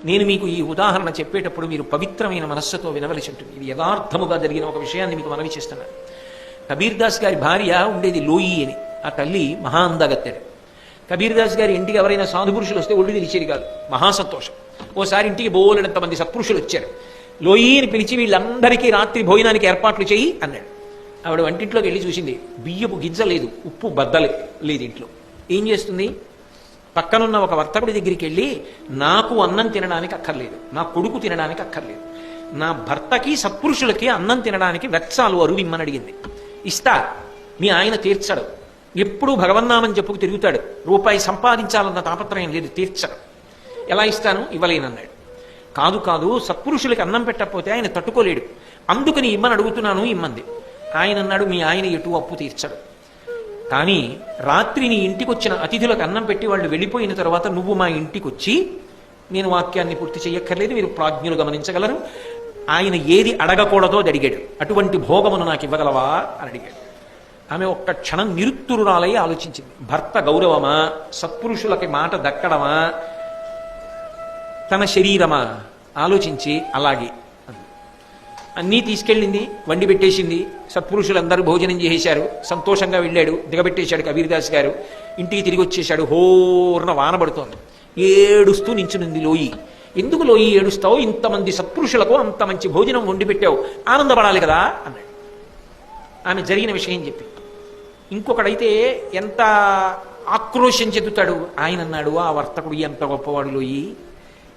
నేను మీకు ఈ ఉదాహరణ చెప్పేటప్పుడు మీరు పవిత్రమైన మనస్సుతో వినవలసి ఉంటుంది. ఇది యథార్థముగా జరిగిన ఒక విషయాన్ని మీకు మనవి చేస్తున్నాను. కబీర్ దాస్ గారి భార్య ఉండేది లోయి అని. ఆ తల్లి మహా అందగత్తెడు. కబీర్ దాస్ గారి ఇంటికి ఎవరైనా సాధుపురుషులు వస్తే ఒళ్ళు తెలిసేది కాదు, మహాసంతోషం. ఓసారి ఇంటికి బోలెడంత మంది సత్పురుషులు వచ్చారు. లోయిని పిలిచి వీళ్ళందరికీ రాత్రి భోజనానికి ఏర్పాట్లు చేయి అన్నాడు. ఆవిడ వంటింట్లోకి వెళ్ళి చూసింది, బియ్యపు గిజ్జ లేదు, ఉప్పు బద్దలే లేదు ఇంట్లో. ఏం చేస్తుంది? పక్కనున్న ఒక వర్తకుడి దగ్గరికి వెళ్ళి, నాకు అన్నం తినడానికి అక్కర్లేదు, నా కొడుకు తినడానికి అక్కర్లేదు, నా భర్తకి సత్పురుషులకి అన్నం తినడానికి వెచ్చాలు అరువిమ్మని అడిగింది. ఇస్తా, మీ ఆయన తీర్చడు, ఎప్పుడూ భగవన్నామని చెప్పుకు తిరుగుతాడు, రూపాయి సంపాదించాలన్న తాపత్రయం లేదు, తీర్చడు. ఎలా ఇస్తాను? ఇవ్వలేనన్నాడు. కాదు కాదు, సత్పురుషులకి అన్నం పెట్టకపోతే ఆయన తట్టుకోలేడు, అందుకని ఇమ్మని అడుగుతున్నాను, ఇమ్మంది. ఆయన అన్నాడు, మీ ఆయన ఎటు అప్పు తీర్చడు, కానీ రాత్రి నీ ఇంటికి వచ్చిన అతిథులకు అన్నం పెట్టి వాళ్ళు వెళ్ళిపోయిన తర్వాత నువ్వు మా ఇంటికి వచ్చి, నేను వాక్యాన్ని పూర్తి చెయ్యక్కర్లేదు, మీరు ప్రాజ్ఞులు గమనించగలరు, ఆయన ఏది అడగకూడదో అది అడిగాడు, అటువంటి భోగమును నాకు ఇవ్వగలవా అని అడిగాడు. ఆమె ఒక్క క్షణం నిరుత్తురురాలై ఆలోచించింది. భర్త గౌరవమా, సత్పురుషులకి మాట దక్కడమా, తన శరీరమా ఆలోచించి అలాగే అన్నీ తీసుకెళ్ళింది, వండి పెట్టేసింది. సత్పురుషులందరూ భోజనం చేసేశారు, సంతోషంగా వెళ్ళాడు, దిగబెట్టేశాడు కబీర్ దాస్ గారు. ఇంటికి తిరిగి వచ్చేశాడు, హోర్న వానబడుతోంది. ఏడుస్తూ నించునుంది లోయి. ఎందుకు లోయి ఏడుస్తావు? ఇంతమంది సత్పురుషులకు అంత మంచి భోజనం వండి పెట్టావు, ఆనందపడాలి కదా అన్నాడు. ఆమె జరిగిన విషయం చెప్పి. ఇంకొకడైతే ఎంత ఆక్రోశం చెందుతాడు. ఆయన అన్నాడు, ఆ వర్తకుడు ఎంత గొప్పవాడు లోయి,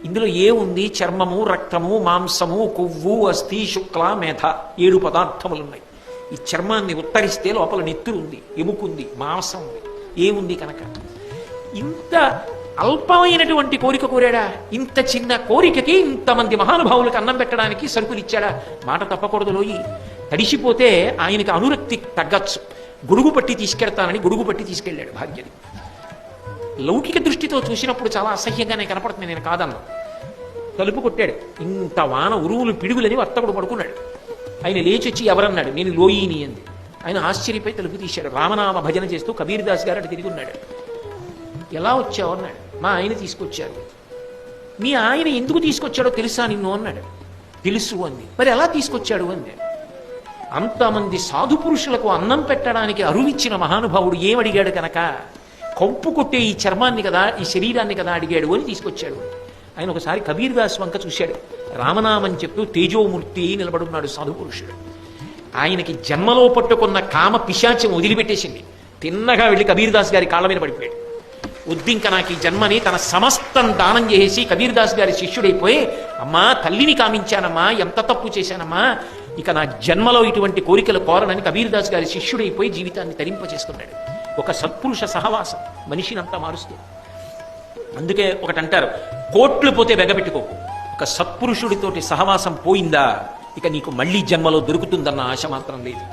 ఇందులో ఏముంది? చర్మము, రక్తము, మాంసము, కొవ్వు, అస్థి, శుక్ల, మేధ, 7 పదార్థములున్నాయి. ఈ చర్మాన్ని ఉత్తరిస్తే లోపల నెత్తురు ఉంది, ఎముకుంది, మాంసం ఉంది, ఏముంది కనుక? ఇంత అల్పమైనటువంటి కోరిక కోరాడా? ఇంత చిన్న కోరికకి ఇంతమంది మహానుభావులకు అన్నం పెట్టడానికి సరుకులు ఇచ్చాడా? మాట తప్పకూడదు లోయి. తడిసిపోతే ఆయనకి అనురక్తి తగ్గచ్చు. గొడుగు పట్టి తీసుకెడతానని గొడుగు పట్టి తీసుకెళ్ళాడు భార్యని. లౌకిక దృష్టితో చూసినప్పుడు చాలా అసహ్యంగానే కనపడుతుంది, నేను కాదన్నా. తలుపు కొట్టాడు. ఇంత వాన ఉరువులు పిడుగులని వర్తకుడు పడుకున్నాడు. ఆయన లేచి వచ్చి ఎవరన్నాడు? నేను లోయిని అంది. ఆయన ఆశ్చర్యపై తలుపు తీశాడు. రామనామ భజన చేస్తూ కబీర్ దాస్ గారు అటు తిరిగి ఉన్నాడు. ఎలా వచ్చావు అన్నాడు. మా ఆయన తీసుకొచ్చారు. మీ ఆయన ఎందుకు తీసుకొచ్చాడో తెలుసా నిన్ను అన్నాడు. తెలుసు అంది. మరి ఎలా తీసుకొచ్చాడు అంది. అంతమంది సాధు పురుషులకు అన్నం పెట్టడానికి అరువిచ్చిన మహానుభావుడు ఏమడిగాడు కనుక? కంపు కొట్టే ఈ చర్మాన్ని కదా, ఈ శరీరాన్ని కదా అడిగాడు అని తీసుకొచ్చాడు. ఆయన ఒకసారి కబీర్ దాస్ వంక చూశాడు. రామనామని చెప్తూ తేజోమూర్తి నిలబడున్నాడు సాధు పురుషుడు. ఆయనకి జన్మలో పట్టుకున్న కామ పిశాచం వదిలిపెట్టేసింది. తిన్నగా వెళ్ళి కబీర్ దాస్ గారి కాళ్ళ మీద పడిపోయాడు. ఉద్దింక నాకు ఈ జన్మని తన సమస్తం దానం చేసి కబీర్ దాస్ గారి శిష్యుడైపోయి, అమ్మా తల్లిని కామించానమ్మా, ఎంత తప్పు చేశానమ్మా, ఇక నా జన్మలో ఇటువంటి కోరికలు కోరనని కబీర్ దాస్ గారి శిష్యుడైపోయి జీవితాన్ని తరింపజేసుకున్నాడు. ఒక సత్పురుష సహవాసం మనిషిని అంతా మారుస్తుంది. అందుకే ఒకటి అంటారు, కోట్లు పోతే బెగపెట్టుకోకు, ఒక సత్పురుషుడితోటి సహవాసం పోయిందా ఇక నీకు మళ్ళీ జన్మలో దొరుకుతుందన్న ఆశ మాత్రం లేదు.